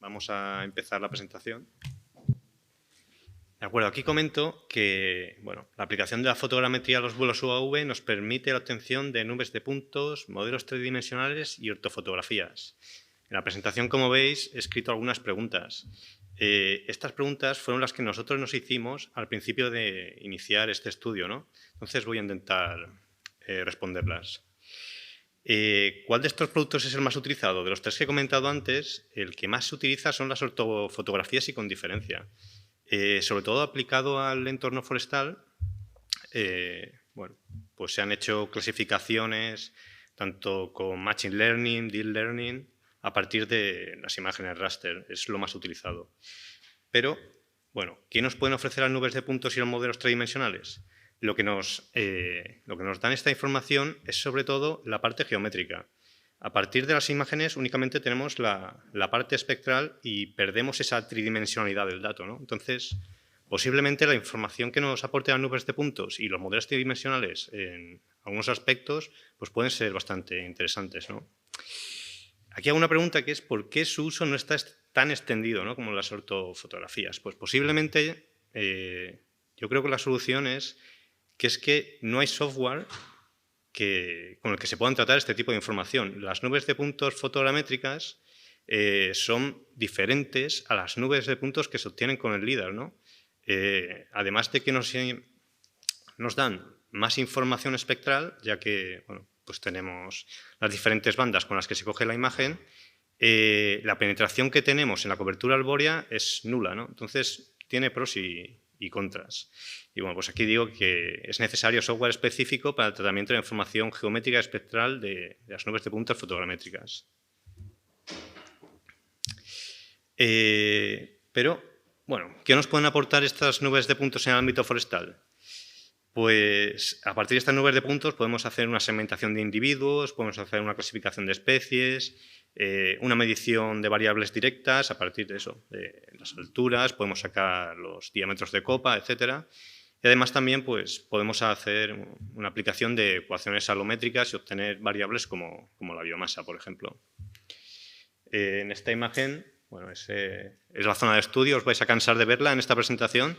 vamos a empezar la presentación. De acuerdo, aquí comento que la aplicación de la fotogrametría a los vuelos UAV nos permite la obtención de nubes de puntos, modelos tridimensionales y ortofotografías. En la presentación, como veis, he escrito algunas preguntas. Estas preguntas fueron las que nosotros nos hicimos al principio de iniciar este estudio, ¿no? Entonces voy a intentar responderlas. ¿Cuál de estos productos es el más utilizado? De los tres que he comentado antes, el que más se utiliza son las ortofotografías y con diferencia. Sobre todo aplicado al entorno forestal, pues se han hecho clasificaciones tanto con Machine Learning, Deep Learning, a partir de las imágenes raster, es lo más utilizado. Pero, ¿qué nos pueden ofrecer las nubes de puntos y los modelos tridimensionales? Lo que nos dan esta información es sobre todo la parte geométrica. A partir de las imágenes únicamente tenemos la parte espectral y perdemos esa tridimensionalidad del dato, ¿no? Entonces, posiblemente la información que nos aporte las nubes de puntos y los modelos tridimensionales en algunos aspectos pues pueden ser bastante interesantes, ¿no? Aquí hago una pregunta que es ¿por qué su uso no está tan extendido, ¿no?, como las ortofotografías? Pues posiblemente yo creo que la solución es que no hay software con el que se puedan tratar este tipo de información. Las nubes de puntos fotogramétricas son diferentes a las nubes de puntos que se obtienen con el LiDAR, ¿no? Además de que nos dan más información espectral, ya que pues tenemos las diferentes bandas con las que se coge la imagen, la penetración que tenemos en la cobertura arbórea es nula, ¿no? Entonces, tiene pros y contras. Y pues aquí digo que es necesario software específico para el tratamiento de la información geométrica espectral de las nubes de puntos fotogramétricas. Pero, ¿qué nos pueden aportar estas nubes de puntos en el ámbito forestal? Pues a partir de estas nubes de puntos podemos hacer una segmentación de individuos, podemos hacer una clasificación de especies, una medición de variables directas a partir de eso, de las alturas, podemos sacar los diámetros de copa, etcétera. Y además también pues, podemos hacer una aplicación de ecuaciones alométricas y obtener variables como la biomasa, por ejemplo. En esta imagen, es la zona de estudio, os vais a cansar de verla en esta presentación.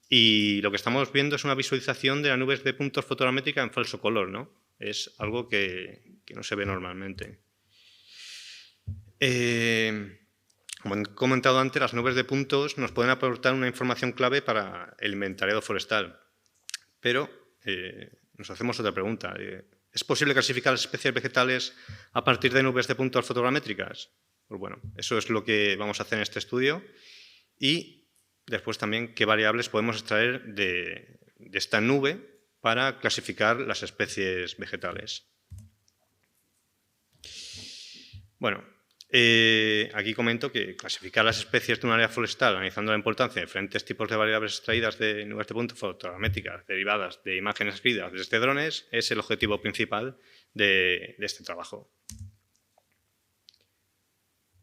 Y lo que estamos viendo es una visualización de las nubes de puntos fotogramétricas en falso color, ¿no? Es algo que no se ve normalmente. Como he comentado antes, las nubes de puntos nos pueden aportar una información clave para el inventariado forestal. Pero nos hacemos otra pregunta. ¿Es posible clasificar las especies vegetales a partir de nubes de puntos fotogramétricas? Pues eso es lo que vamos a hacer en este estudio. Y después también qué variables podemos extraer de esta nube para clasificar las especies vegetales. Aquí comento que clasificar las especies de un área forestal analizando la importancia de diferentes tipos de variables extraídas de nubes de puntos fotogramétricas derivadas de imágenes escritas desde drones es el objetivo principal de este trabajo.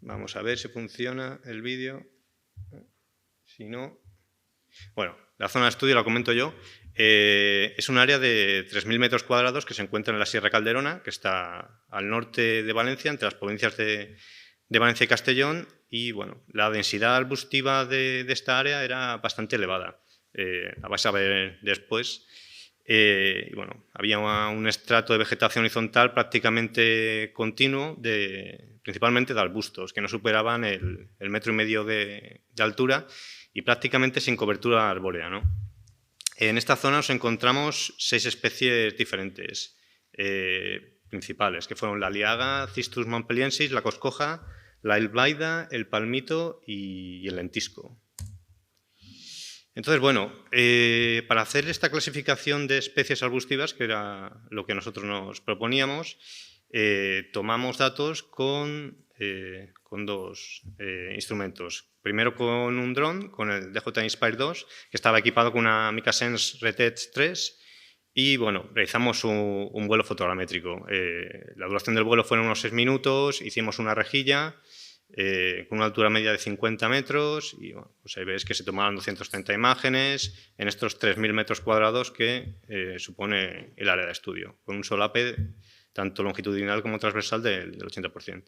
Vamos a ver si funciona el vídeo. Si no, la zona de estudio la comento yo. Es un área de 3.000 metros cuadrados que se encuentra en la Sierra Calderona, que está al norte de Valencia, entre las provincias de Valencia y Castellón, y la densidad arbustiva de esta área era bastante elevada. La vais a ver después. Había un estrato de vegetación horizontal prácticamente continuo, principalmente de arbustos, que no superaban el 1,5 metros de altura y prácticamente sin cobertura arbórea, ¿no? En esta zona nos encontramos 6 especies diferentes principales, que fueron la liaga, Cistus montpelliensis, la coscoja, la albaida, el palmito y el lentisco. Entonces, para hacer esta clasificación de especies arbustivas, que era lo que nosotros nos proponíamos, tomamos datos con dos instrumentos. Primero con un dron, con el DJI Inspire 2, que estaba equipado con una Mica Sense Retouch 3, y realizamos un vuelo fotogramétrico. La duración del vuelo fueron unos 6 minutos, hicimos una rejilla con una altura media de 50 metros y pues ahí veis que se tomaron 230 imágenes en estos 3.000 metros cuadrados que supone el área de estudio, con un solape tanto longitudinal como transversal del 80%.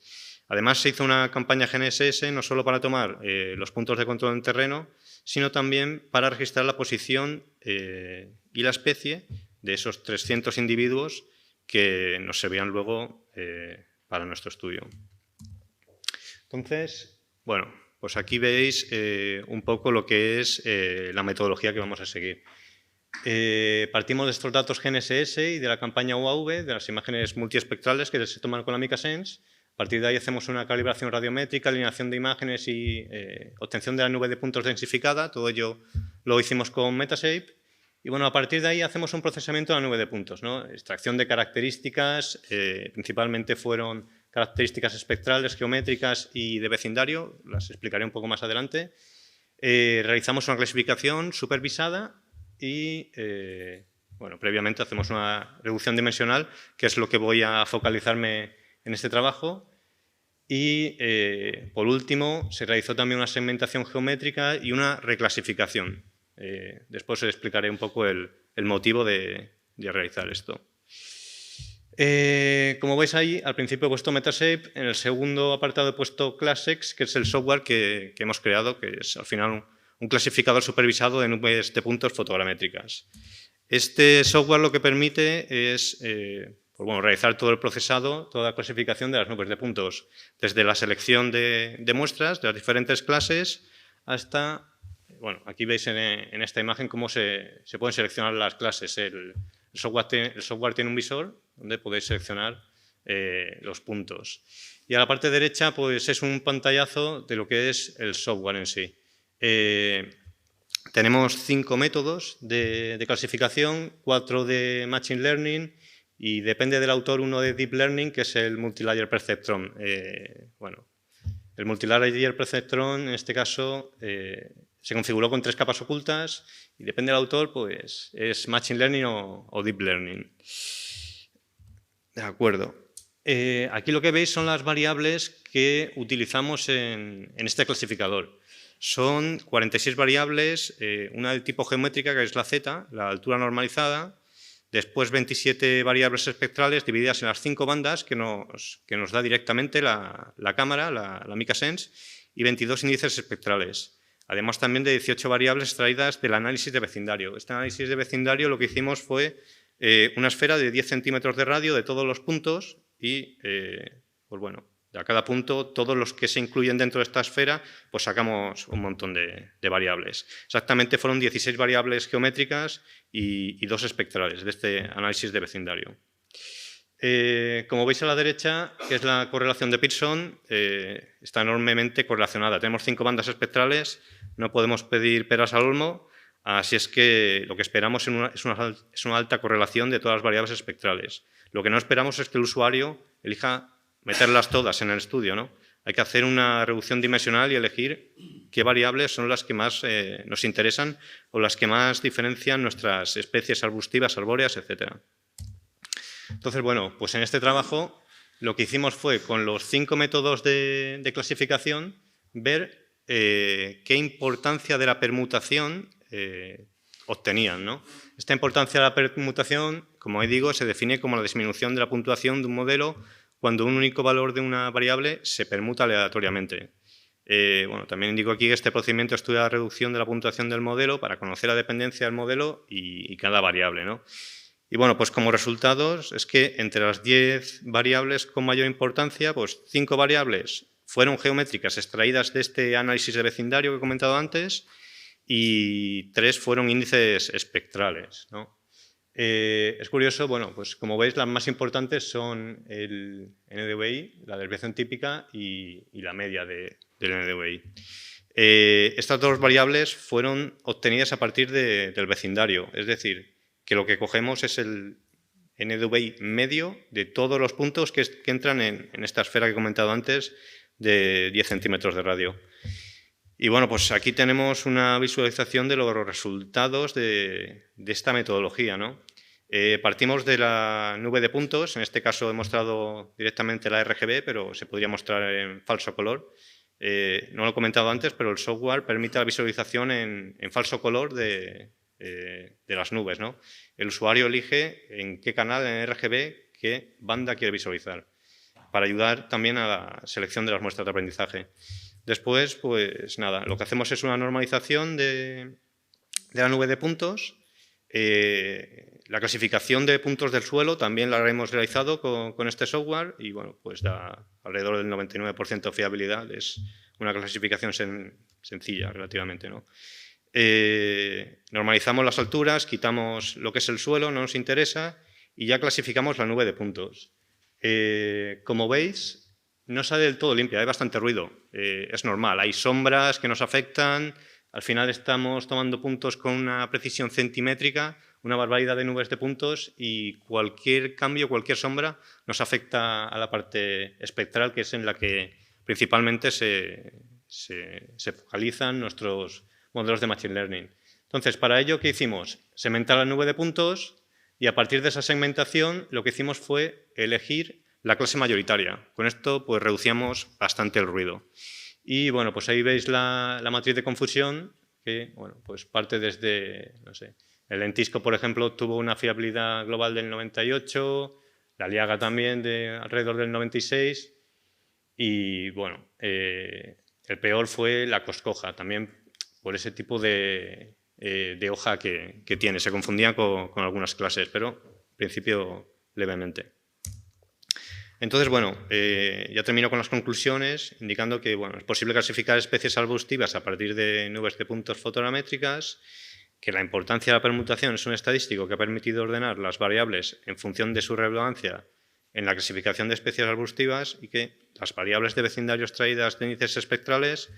Además, se hizo una campaña GNSS no solo para tomar los puntos de control en terreno, sino también para registrar la posición y la especie de esos 300 individuos que nos servían luego para nuestro estudio. Entonces, bueno, pues aquí veis un poco lo que es la metodología que vamos a seguir. Partimos de estos datos GNSS y de la campaña UAV, de las imágenes multiespectrales que se toman con la MicaSense. A partir de ahí hacemos una calibración radiométrica, alineación de imágenes y obtención de la nube de puntos densificada. Todo ello lo hicimos con Metashape. Y bueno, a partir de ahí hacemos un procesamiento de la nube de puntos, ¿no? Extracción de características, principalmente fueron características espectrales, geométricas y de vecindario, las explicaré un poco más adelante. Realizamos una clasificación supervisada y, bueno, previamente hacemos una reducción dimensional, que es lo que voy a focalizarme en este trabajo. Y, por último, se realizó también una segmentación geométrica y una reclasificación. Después os explicaré un poco el motivo de realizar esto. Como veis ahí, al principio he puesto Metashape, en el segundo apartado he puesto ClassX, que es el software que hemos creado, que es al final un clasificador supervisado de nubes de puntos fotogramétricas. Este software lo que permite es pues bueno, realizar todo el procesado, toda la clasificación de las nubes de puntos, desde la selección de muestras de las diferentes clases hasta, bueno, aquí veis en esta imagen cómo se pueden seleccionar las clases. El software tiene un visor donde podéis seleccionar los puntos. Y a la parte derecha pues, es un pantallazo de lo que es el software en sí. Tenemos 5 métodos de clasificación, 4 de Machine Learning y depende del autor uno de Deep Learning, que es el Multilayer Perceptron. Bueno, el Multilayer Perceptron en este caso se configuró con 3 capas ocultas y depende del autor, pues es Machine Learning o Deep Learning. De acuerdo. Aquí lo que veis son las variables que utilizamos en este clasificador. Son 46 variables, una de tipo geométrica, que es la Z, la altura normalizada, después 27 variables espectrales divididas en las 5 bandas que nos da directamente la cámara, la MicaSense, y 22 índices espectrales. Además también de 18 variables extraídas del análisis de vecindario. Este análisis de vecindario lo que hicimos fue una esfera de 10 centímetros de radio de todos los puntos y, pues bueno, a cada punto, todos los que se incluyen dentro de esta esfera, pues sacamos un montón de variables. Exactamente fueron 16 variables geométricas y 2 espectrales de este análisis de vecindario. Como veis a la derecha, que es la correlación de Pearson, está enormemente correlacionada. Tenemos 5 bandas espectrales, no podemos pedir peras al olmo, así es que lo que esperamos es una alta correlación de todas las variables espectrales. Lo que no esperamos es que el usuario elija meterlas todas en el estudio, ¿no? Hay que hacer una reducción dimensional y elegir qué variables son las que más nos interesan o las que más diferencian nuestras especies arbustivas, arbóreas, etc. Entonces, bueno, pues en este trabajo lo que hicimos fue, con los 5 métodos de clasificación, ver qué importancia de la permutación obtenían, ¿no? Esta importancia de la permutación, como ahí digo, se define como la disminución de la puntuación de un modelo cuando un único valor de una variable se permuta aleatoriamente. Bueno, también indico aquí que este procedimiento estudia la reducción de la puntuación del modelo para conocer la dependencia del modelo y cada variable, ¿no? Y bueno, pues como resultados es que entre las 10 variables con mayor importancia, pues 5 variables fueron geométricas extraídas de este análisis de vecindario que he comentado antes y 3 fueron índices espectrales, ¿no? Es curioso, bueno, pues como veis las más importantes son el NDVI, la desviación típica y la media del NDVI. Estas 2 variables fueron obtenidas a partir del vecindario, es decir, que lo que cogemos es el NDVI medio de todos los puntos que entran en esta esfera que he comentado antes de 10 centímetros de radio. Y bueno, pues aquí tenemos una visualización de los resultados de esta metodología, ¿no? Partimos de la nube de puntos, en este caso he mostrado directamente la RGB, pero se podría mostrar en falso color. No lo he comentado antes, pero el software permite la visualización en falso color de las nubes, ¿no? El usuario elige en qué canal en RGB qué banda quiere visualizar, para ayudar también a la selección de las muestras de aprendizaje. Después, pues nada, lo que hacemos es una normalización de la nube de puntos. La clasificación de puntos del suelo también la hemos realizado con este software y bueno, pues da alrededor del 99% de fiabilidad. Es una clasificación sencilla relativamente, ¿no? Normalizamos las alturas, quitamos lo que es el suelo, no nos interesa, y ya clasificamos la nube de puntos. Como veis, no sale del todo limpia, hay bastante ruido. Es normal, hay sombras que nos afectan. Al final estamos tomando puntos con una precisión centimétrica, una barbaridad de nubes de puntos, y cualquier cambio, cualquier sombra nos afecta a la parte espectral, que es en la que principalmente se focalizan nuestros modelos de Machine Learning. Entonces, para ello, ¿qué hicimos? Segmentar la nube de puntos y a partir de esa segmentación lo que hicimos fue elegir la clase mayoritaria. Con esto pues reducíamos bastante el ruido. Y bueno, pues ahí veis la matriz de confusión que bueno, pues parte desde, no sé, el lentisco, por ejemplo, tuvo una fiabilidad global del 98, la Liaga también de alrededor del 96 y bueno, el peor fue la Coscoja, también por ese tipo de hoja que tiene. Se confundía con algunas clases, pero en principio levemente. Entonces, bueno, ya termino con las conclusiones, indicando que bueno, es posible clasificar especies arbustivas a partir de nubes de puntos fotogramétricas, que la importancia de la permutación es un estadístico que ha permitido ordenar las variables en función de su relevancia en la clasificación de especies arbustivas y que las variables de vecindario extraídas de índices espectrales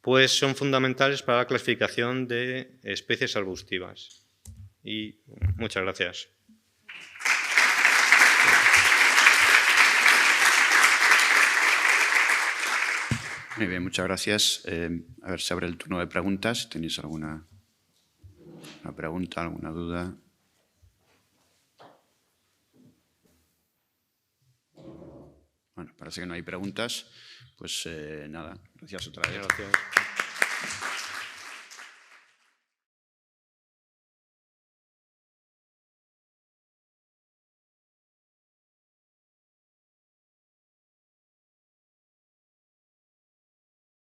pues son fundamentales para la clasificación de especies arbustivas. Y muchas gracias. Muy bien, muchas gracias. A ver, se abre el turno de preguntas. Si tenéis alguna pregunta, alguna duda. Bueno, parece que no hay preguntas. Pues nada, gracias otra vez. Gracias.